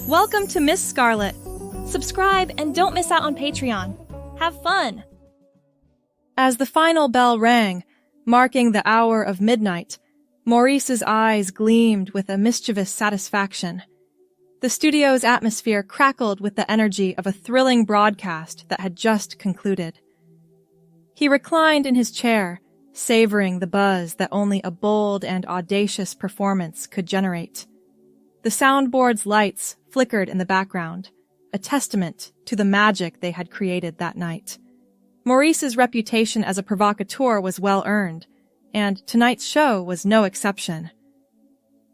Welcome to Miss Scarlett. Subscribe and don't miss out on Patreon. Have fun! As the final bell rang, marking the hour of midnight, Maurice's eyes gleamed with a mischievous satisfaction. The studio's atmosphere crackled with the energy of a thrilling broadcast that had just concluded. He reclined in his chair, savoring the buzz that only a bold and audacious performance could generate. The soundboard's lights flickered in the background, a testament to the magic they had created that night. Maurice's reputation as a provocateur was well earned, and tonight's show was no exception.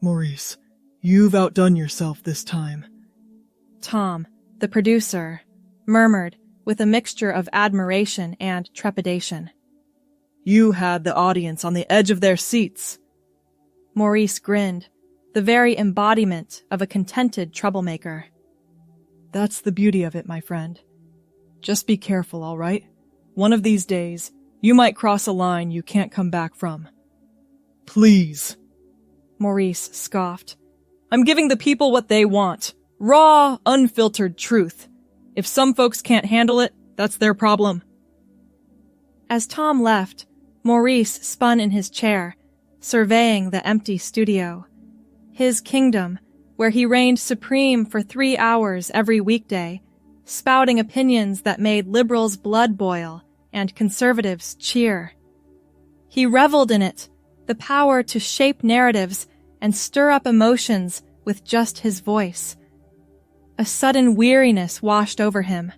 Maurice, you've outdone yourself this time. Tom, the producer, murmured with a mixture of admiration and trepidation. You had the audience on the edge of their seats. Maurice grinned, the very embodiment of a contented troublemaker. That's the beauty of it, my friend. Just be careful, all right? One of these days, you might cross a line you can't come back from. Please. Maurice scoffed. I'm giving the people what they want. Raw, unfiltered truth. If some folks can't handle it, that's their problem. As Tom left, Maurice spun in his chair, surveying the empty studio. His kingdom, where he reigned supreme for 3 hours every weekday, spouting opinions that made liberals' blood boil and conservatives cheer. He reveled in it, the power to shape narratives and stir up emotions with just his voice. A sudden weariness washed over him.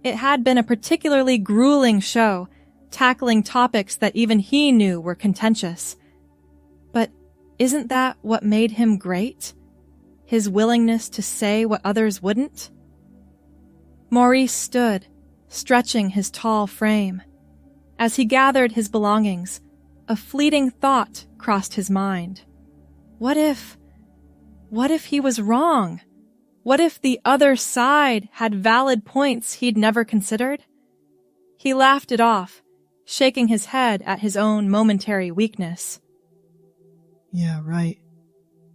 It had been a particularly grueling show, tackling topics that even he knew were contentious. But isn't that what made him great? His willingness to say what others wouldn't? Maurice stood, stretching his tall frame. As he gathered his belongings, a fleeting thought crossed his mind. What if he was wrong? What if the other side had valid points he'd never considered? He laughed it off, shaking his head at his own momentary weakness. Yeah, right,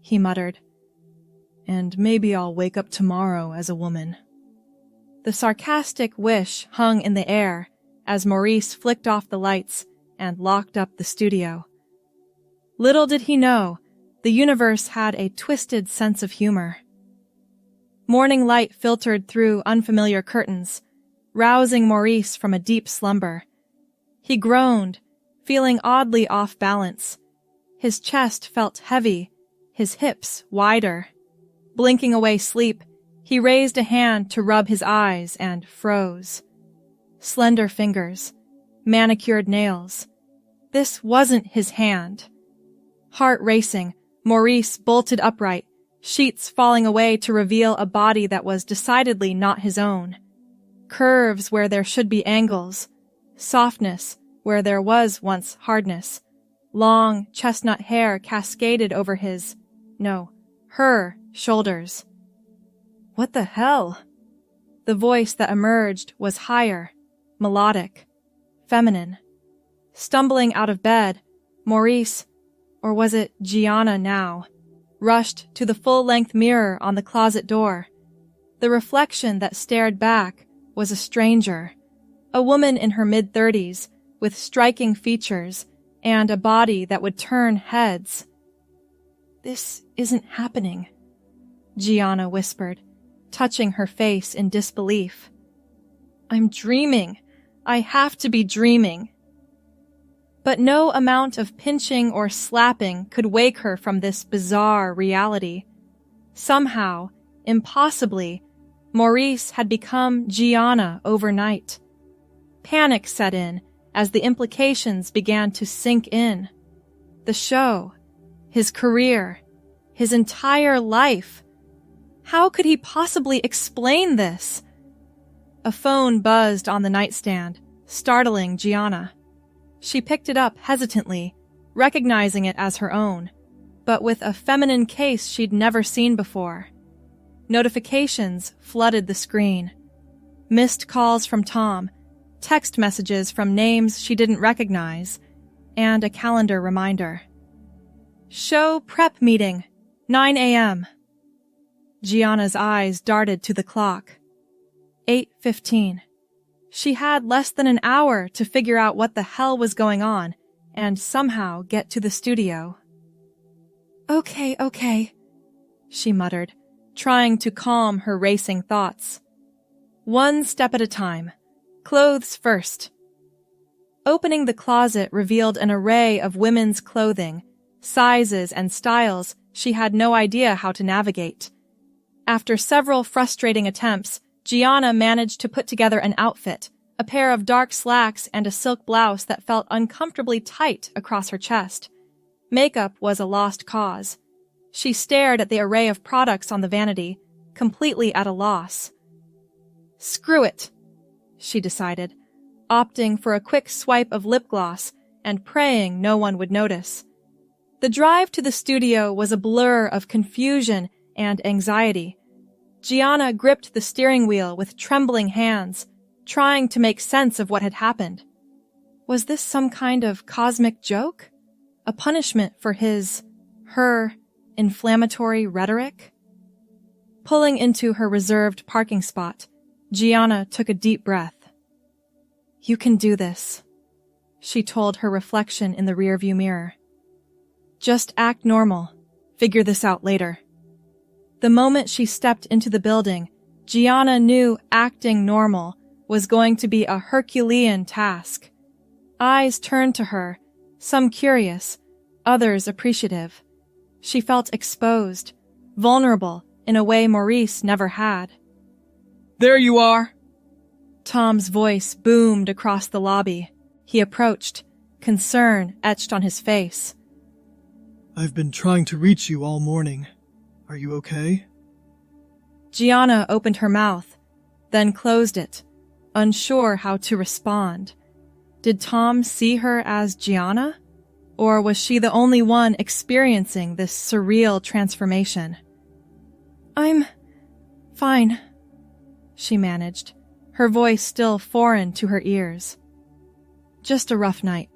he muttered. And maybe I'll wake up tomorrow as a woman. The sarcastic wish hung in the air as Maurice flicked off the lights and locked up the studio. Little did he know, the universe had a twisted sense of humor. Morning light filtered through unfamiliar curtains, rousing Maurice from a deep slumber. He groaned, feeling oddly off balance. His chest felt heavy, his hips wider. Blinking away sleep, he raised a hand to rub his eyes and froze. Slender fingers, manicured nails. This wasn't his hand. Heart racing, Maurice bolted upright, sheets falling away to reveal a body that was decidedly not his own. Curves where there should be angles, softness where there was once hardness. Long, chestnut hair cascaded over her shoulders. What the hell? The voice that emerged was higher, melodic, feminine. Stumbling out of bed, Maurice, or was it Gianna now, rushed to the full-length mirror on the closet door. The reflection that stared back was a stranger, a woman in her mid-30s with striking features and a body that would turn heads. This isn't happening, Gianna whispered, touching her face in disbelief. I'm dreaming. I have to be dreaming. But no amount of pinching or slapping could wake her from this bizarre reality. Somehow, impossibly, Maurice had become Gianna overnight. Panic set in as the implications began to sink in. The show, his career, his entire life. How could he possibly explain this? A phone buzzed on the nightstand, startling Gianna. She picked it up hesitantly, recognizing it as her own, but with a feminine case she'd never seen before. Notifications flooded the screen. Missed calls from Tom, text messages from names she didn't recognize, and a calendar reminder. Show prep meeting, 9 a.m. Gianna's eyes darted to the clock. 8:15. She had less than an hour to figure out what the hell was going on and somehow get to the studio. Okay, she muttered, trying to calm her racing thoughts. One step at a time. Clothes first. Opening the closet revealed an array of women's clothing, sizes and styles she had no idea how to navigate. After several frustrating attempts, Gianna managed to put together an outfit, a pair of dark slacks and a silk blouse that felt uncomfortably tight across her chest. Makeup was a lost cause. She stared at the array of products on the vanity, completely at a loss. Screw it, she decided, opting for a quick swipe of lip gloss and praying no one would notice. The drive to the studio was a blur of confusion and anxiety. Gianna gripped the steering wheel with trembling hands, trying to make sense of what had happened. Was this some kind of cosmic joke? A punishment for her inflammatory rhetoric? Pulling into her reserved parking spot, Gianna took a deep breath. You can do this, she told her reflection in the rearview mirror. Just act normal. Figure this out later. The moment she stepped into the building, Gianna knew acting normal was going to be a Herculean task. Eyes turned to her, some curious, others appreciative. She felt exposed, vulnerable in a way Maurice never had. There you are! Tom's voice boomed across the lobby. He approached, concern etched on his face. I've been trying to reach you all morning. Are you okay? Gianna opened her mouth, then closed it, unsure how to respond. Did Tom see her as Gianna? Or was she the only one experiencing this surreal transformation? I'm fine, she managed, her voice still foreign to her ears. Just a rough night.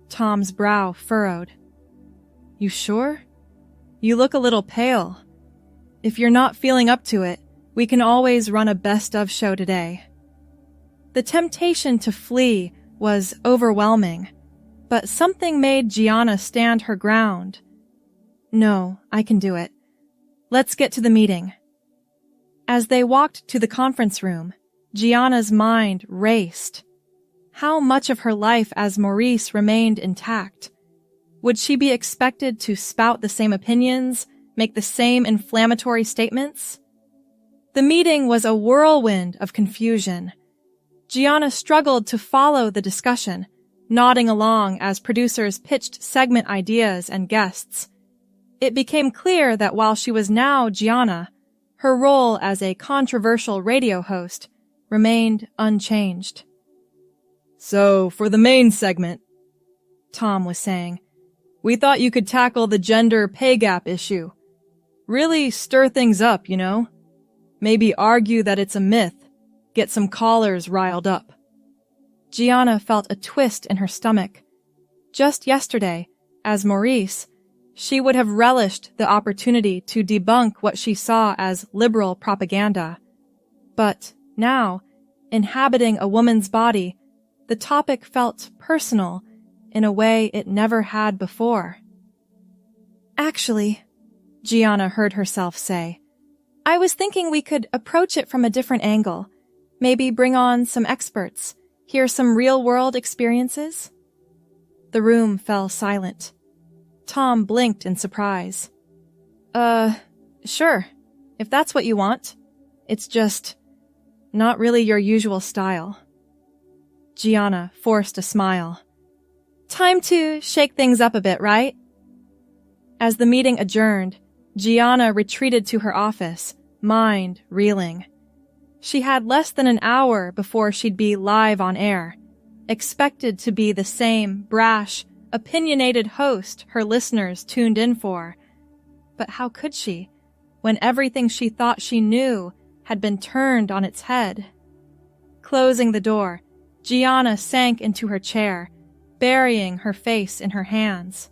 Tom's brow furrowed. You sure? You look a little pale. If you're not feeling up to it, we can always run a best-of show today. The temptation to flee was overwhelming, but something made Gianna stand her ground. No, I can do it. Let's get to the meeting. As they walked to the conference room, Gianna's mind raced. How much of her life as Maurice remained intact? Would she be expected to spout the same opinions, make the same inflammatory statements? The meeting was a whirlwind of confusion. Gianna struggled to follow the discussion, nodding along as producers pitched segment ideas and guests. It became clear that while she was now Gianna, her role as a controversial radio host remained unchanged. So, for the main segment, Tom was saying, we thought you could tackle the gender pay gap issue. Really stir things up, you know? Maybe argue that it's a myth. Get some callers riled up. Gianna felt a twist in her stomach. Just yesterday, as Maurice, she would have relished the opportunity to debunk what she saw as liberal propaganda. But now, inhabiting a woman's body, the topic felt personal in a way it never had before. Actually, Gianna heard herself say, I was thinking we could approach it from a different angle. Maybe bring on some experts, hear some real-world experiences. The room fell silent. Tom blinked in surprise. Sure, if that's what you want. It's just not really your usual style. Gianna forced a smile. Time to shake things up a bit, right? As the meeting adjourned, Gianna retreated to her office, mind reeling. She had less than an hour before she'd be live on air, expected to be the same brash, opinionated host her listeners tuned in for. But how could she, when everything she thought she knew had been turned on its head? Closing the door, Gianna sank into her chair, burying her face in her hands.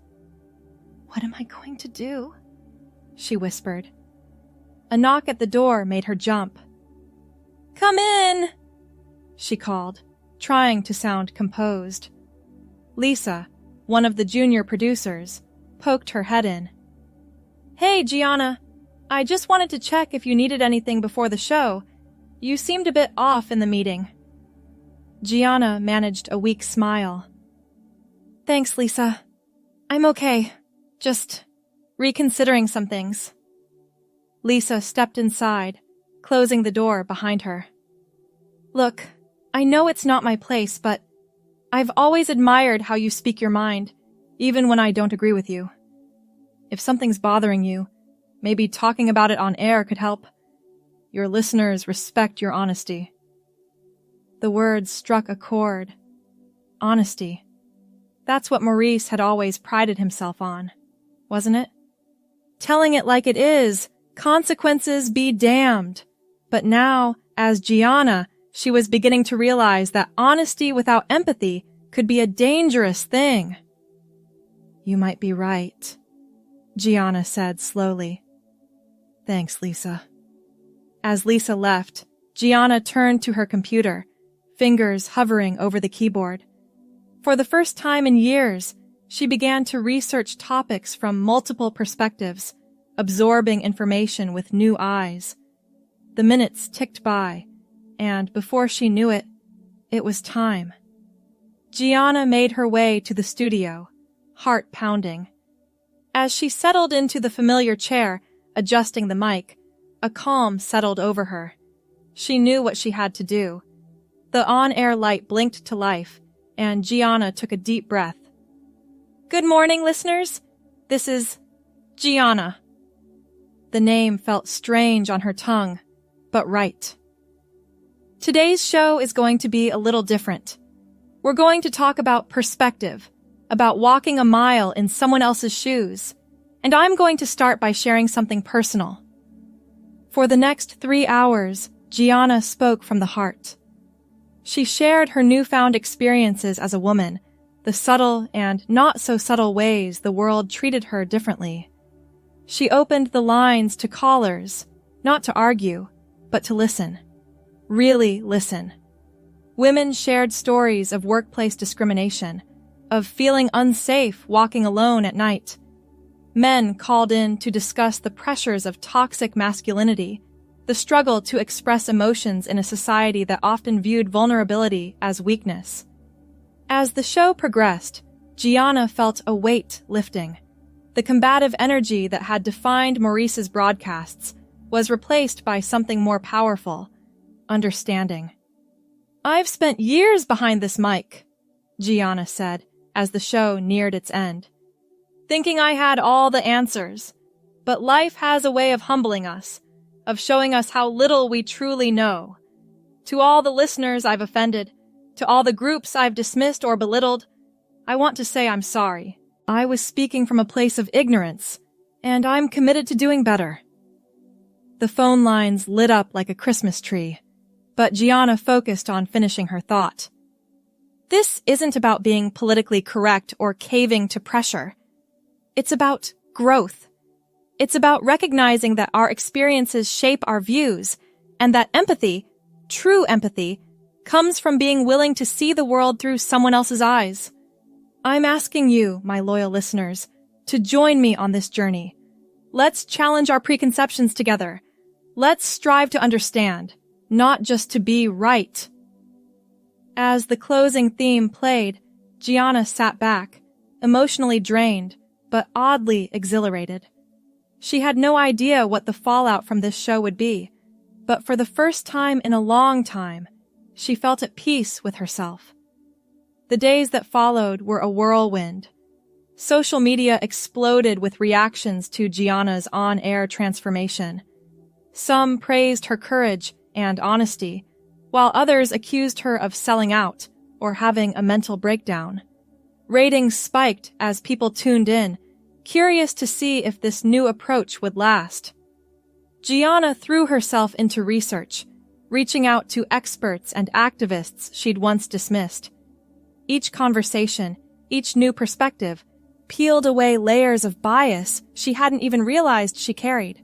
What am I going to do? She whispered. A knock at the door made her jump. "Come in," she called, trying to sound composed. Lisa, one of the junior producers, poked her head in. "Hey, Gianna. I just wanted to check if you needed anything before the show. You seemed a bit off in the meeting." Gianna managed a weak smile. "Thanks, Lisa. I'm okay. Just reconsidering some things." Lisa stepped inside, closing the door behind her. "Look, I know it's not my place, but I've always admired how you speak your mind, even when I don't agree with you. If something's bothering you, maybe talking about it on air could help. Your listeners respect your honesty." The words struck a chord. Honesty. That's what Maurice had always prided himself on, wasn't it? Telling it like it is, consequences be damned. But now, as Gianna, she was beginning to realize that honesty without empathy could be a dangerous thing. "You might be right," Gianna said slowly. "Thanks, Lisa." As Lisa left, Gianna turned to her computer, fingers hovering over the keyboard. For the first time in years, she began to research topics from multiple perspectives, absorbing information with new eyes. The minutes ticked by, and before she knew it, it was time. Gianna made her way to the studio, heart pounding. As she settled into the familiar chair, adjusting the mic, a calm settled over her. She knew what she had to do. The on-air light blinked to life, and Gianna took a deep breath. "Good morning, listeners. This is Gianna." The name felt strange on her tongue, but right. Today's show is going to be a little different. We're going to talk about perspective, about walking a mile in someone else's shoes, and I'm going to start by sharing something personal. For the next 3 hours, Gianna spoke from the heart. She shared her newfound experiences as a woman, the subtle and not so subtle ways the world treated her differently. She opened the lines to callers, not to argue, but to listen. Really listen. Women shared stories of workplace discrimination, of feeling unsafe walking alone at night. Men called in to discuss the pressures of toxic masculinity, the struggle to express emotions in a society that often viewed vulnerability as weakness. As the show progressed, Gianna felt a weight lifting. The combative energy that had defined Maurice's broadcasts was replaced by something more powerful, understanding. "I've spent years behind this mic," Gianna said as the show neared its end, "thinking I had all the answers. But life has a way of humbling us, of showing us how little we truly know. To all the listeners I've offended, to all the groups I've dismissed or belittled, I want to say I'm sorry. I was speaking from a place of ignorance, and I'm committed to doing better." The phone lines lit up like a Christmas tree, but Gianna focused on finishing her thought. This isn't about being politically correct or caving to pressure. It's about growth. It's about recognizing that our experiences shape our views, and that empathy, true empathy, comes from being willing to see the world through someone else's eyes. I'm asking you, my loyal listeners, to join me on this journey. Let's challenge our preconceptions together. Let's strive to understand, not just to be right. As the closing theme played, Gianna sat back, emotionally drained, but oddly exhilarated. She had no idea what the fallout from this show would be, but for the first time in a long time, she felt at peace with herself. The days that followed were a whirlwind. Social media exploded with reactions to Gianna's on-air transformation. Some praised her courage and honesty, while others accused her of selling out or having a mental breakdown. Ratings spiked as people tuned in, curious to see if this new approach would last. Gianna threw herself into research, reaching out to experts and activists she'd once dismissed. Each conversation, each new perspective, peeled away layers of bias she hadn't even realized she carried.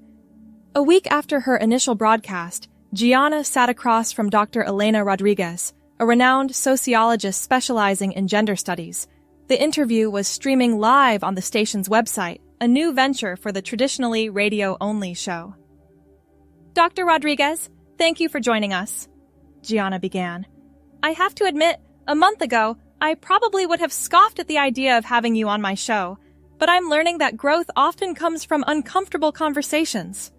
A week after her initial broadcast, Gianna sat across from Dr. Elena Rodriguez, a renowned sociologist specializing in gender studies. The interview was streaming live on the station's website, a new venture for the traditionally radio-only show. Dr. Rodriguez, thank you for joining us, Gianna began. I have to admit, a month ago, I probably would have scoffed at the idea of having you on my show, but I'm learning that growth often comes from uncomfortable conversations.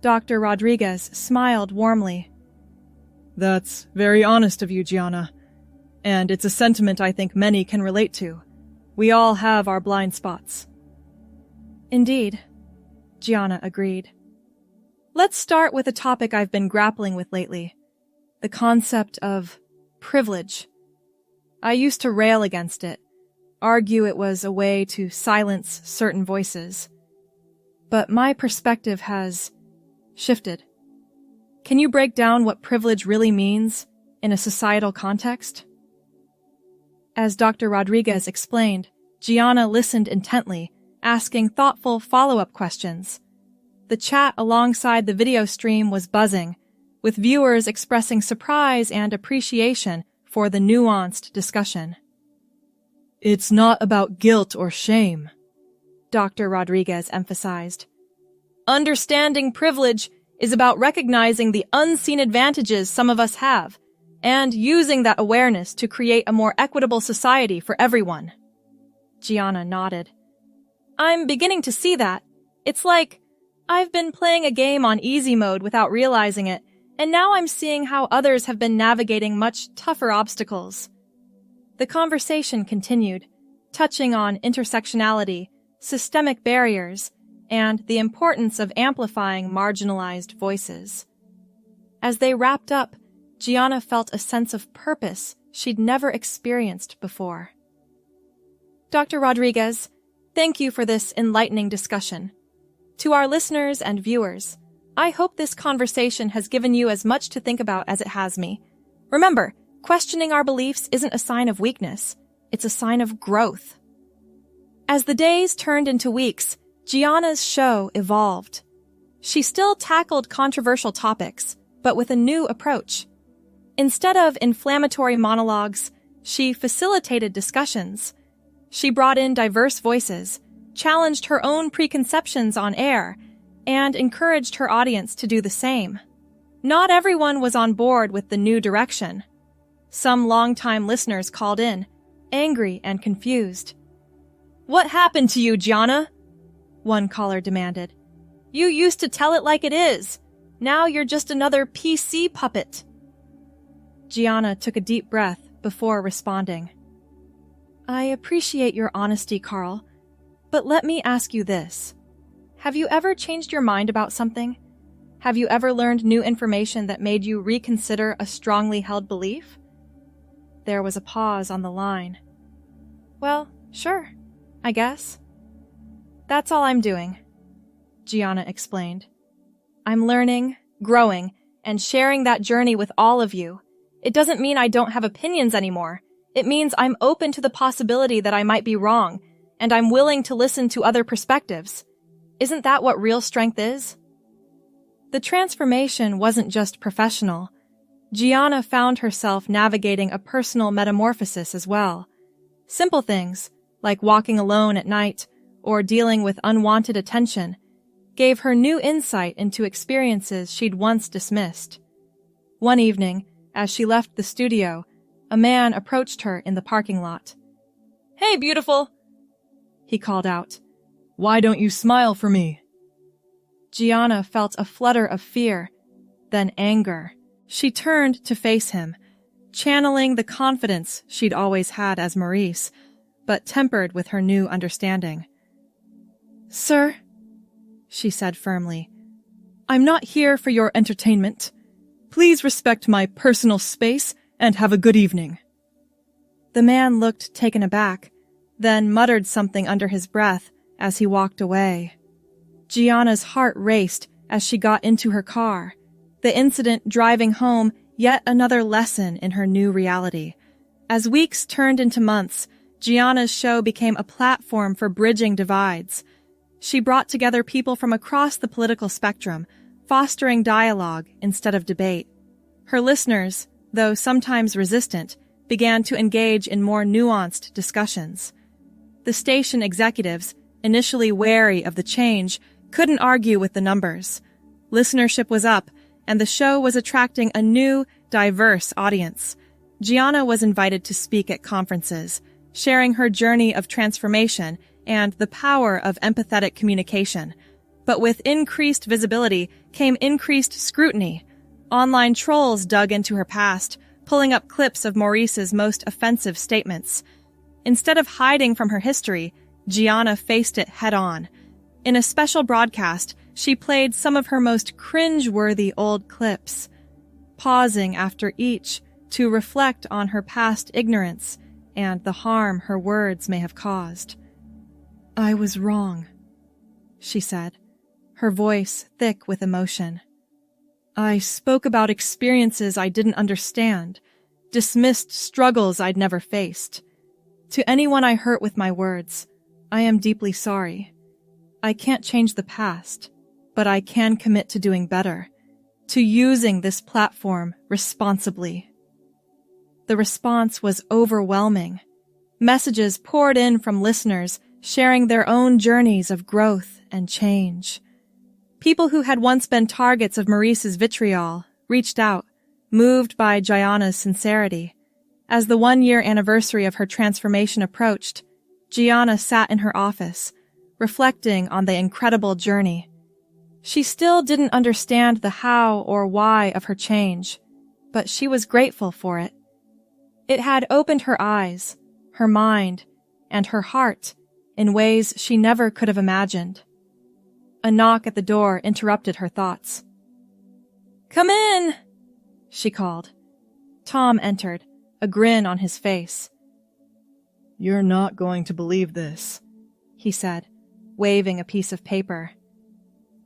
Dr. Rodriguez smiled warmly. That's very honest of you, Gianna. And it's a sentiment I think many can relate to. We all have our blind spots. Indeed, Gianna agreed. Let's start with a topic I've been grappling with lately. The concept of privilege. I used to rail against it, argue it was a way to silence certain voices. But my perspective has shifted. Can you break down what privilege really means in a societal context? As Dr. Rodriguez explained, Gianna listened intently, asking thoughtful follow-up questions. The chat alongside the video stream was buzzing, with viewers expressing surprise and appreciation for the nuanced discussion. It's not about guilt or shame, Dr. Rodriguez emphasized. Understanding privilege is about recognizing the unseen advantages some of us have, and using that awareness to create a more equitable society for everyone. Gianna nodded. I'm beginning to see that. It's like I've been playing a game on easy mode without realizing it, and now I'm seeing how others have been navigating much tougher obstacles. The conversation continued, touching on intersectionality, systemic barriers, and the importance of amplifying marginalized voices. As they wrapped up, Gianna felt a sense of purpose she'd never experienced before. Dr. Rodriguez, thank you for this enlightening discussion. To our listeners and viewers, I hope this conversation has given you as much to think about as it has me. Remember, questioning our beliefs isn't a sign of weakness, it's a sign of growth. As the days turned into weeks, Gianna's show evolved. She still tackled controversial topics, but with a new approach. Instead of inflammatory monologues, she facilitated discussions. She brought in diverse voices, challenged her own preconceptions on air, and encouraged her audience to do the same. Not everyone was on board with the new direction. Some longtime listeners called in, angry and confused. What happened to you, Gianna? One caller demanded. You used to tell it like it is. Now you're just another PC puppet. Gianna took a deep breath before responding. I appreciate your honesty, Carl, but let me ask you this. Have you ever changed your mind about something? Have you ever learned new information that made you reconsider a strongly held belief? There was a pause on the line. Well, sure, I guess. That's all I'm doing, Gianna explained. I'm learning, growing, and sharing that journey with all of you. It doesn't mean I don't have opinions anymore. It means I'm open to the possibility that I might be wrong, and I'm willing to listen to other perspectives. Isn't that what real strength is? The transformation wasn't just professional. Gianna found herself navigating a personal metamorphosis as well. Simple things, like walking alone at night or dealing with unwanted attention, gave her new insight into experiences she'd once dismissed. One evening, as she left the studio, a man approached her in the parking lot. Hey, beautiful, he called out. Why don't you smile for me? Gianna felt a flutter of fear, then anger. She turned to face him, channeling the confidence she'd always had as Maurice, but tempered with her new understanding. Sir, she said firmly, I'm not here for your entertainment. Please respect my personal space and have a good evening. The man looked taken aback, then muttered something under his breath as he walked away. Gianna's heart raced as she got into her car, the incident driving home yet another lesson in her new reality. As weeks turned into months, Gianna's show became a platform for bridging divides. She brought together people from across the political spectrum, fostering dialogue instead of debate. Her listeners, though sometimes resistant, began to engage in more nuanced discussions. The station executives, initially wary of the change, couldn't argue with the numbers. Listenership was up, and the show was attracting a new, diverse audience. Gianna was invited to speak at conferences, sharing her journey of transformation and the power of empathetic communication. But with increased visibility came increased scrutiny. Online trolls dug into her past, pulling up clips of Maurice's most offensive statements. Instead of hiding from her history, Gianna faced it head-on. In a special broadcast, she played some of her most cringe-worthy old clips, pausing after each to reflect on her past ignorance and the harm her words may have caused. "I was wrong," she said, her voice thick with emotion. "I spoke about experiences I didn't understand, dismissed struggles I'd never faced. To anyone I hurt with my words, I am deeply sorry. I can't change the past, but I can commit to doing better, to using this platform responsibly." The response was overwhelming. Messages poured in from listeners sharing their own journeys of growth and change. People who had once been targets of Maurice's vitriol reached out, moved by Gianna's sincerity. As the 1-year anniversary of her transformation approached, Gianna sat in her office, reflecting on the incredible journey. She still didn't understand the how or why of her change, but she was grateful for it. It had opened her eyes, her mind, and her heart in ways she never could have imagined. A knock at the door interrupted her thoughts. "Come in," she called. Tom entered, a grin on his face. "You're not going to believe this," he said, waving a piece of paper.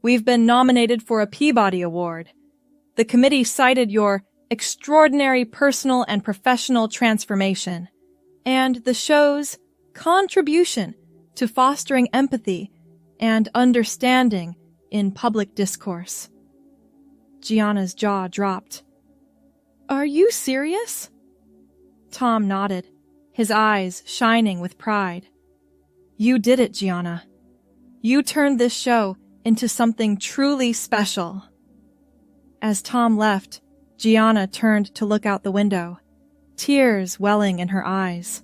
"We've been nominated for a Peabody Award. The committee cited your extraordinary personal and professional transformation and the show's contribution to fostering empathy and understanding in public discourse." Gianna's jaw dropped. "Are you serious?" Tom nodded, his eyes shining with pride. "You did it, Gianna. You turned this show into something truly special." As Tom left, Gianna turned to look out the window, tears welling in her eyes.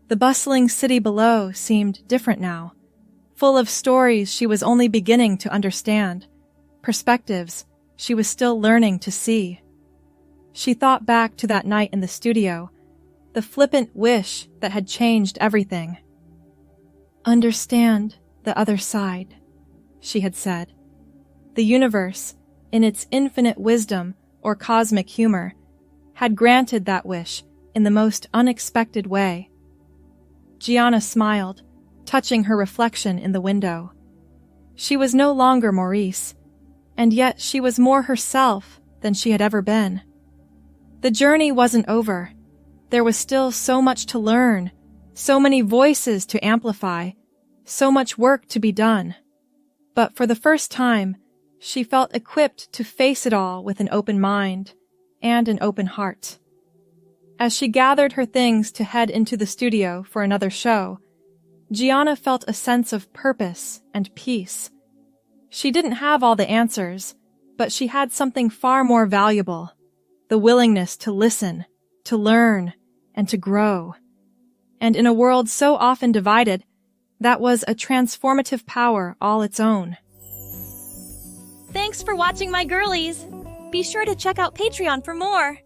The bustling city below seemed different now, full of stories she was only beginning to understand, perspectives she was still learning to see. She thought back to that night in the studio, the flippant wish that had changed everything. "Understand the other side," she had said. The universe, in its infinite wisdom or cosmic humor, had granted that wish in the most unexpected way. Gianna smiled, touching her reflection in the window. She was no longer Maurice, and yet she was more herself than she had ever been. The journey wasn't over. There was still so much to learn, so many voices to amplify, so much work to be done. But for the first time, she felt equipped to face it all with an open mind and an open heart. As she gathered her things to head into the studio for another show, Gianna felt a sense of purpose and peace. She didn't have all the answers, but she had something far more valuable: the willingness to listen, to learn, and to grow. And in a world so often divided, that was a transformative power all its own. Thanks for watching, my girlies! Be sure to check out Patreon for more!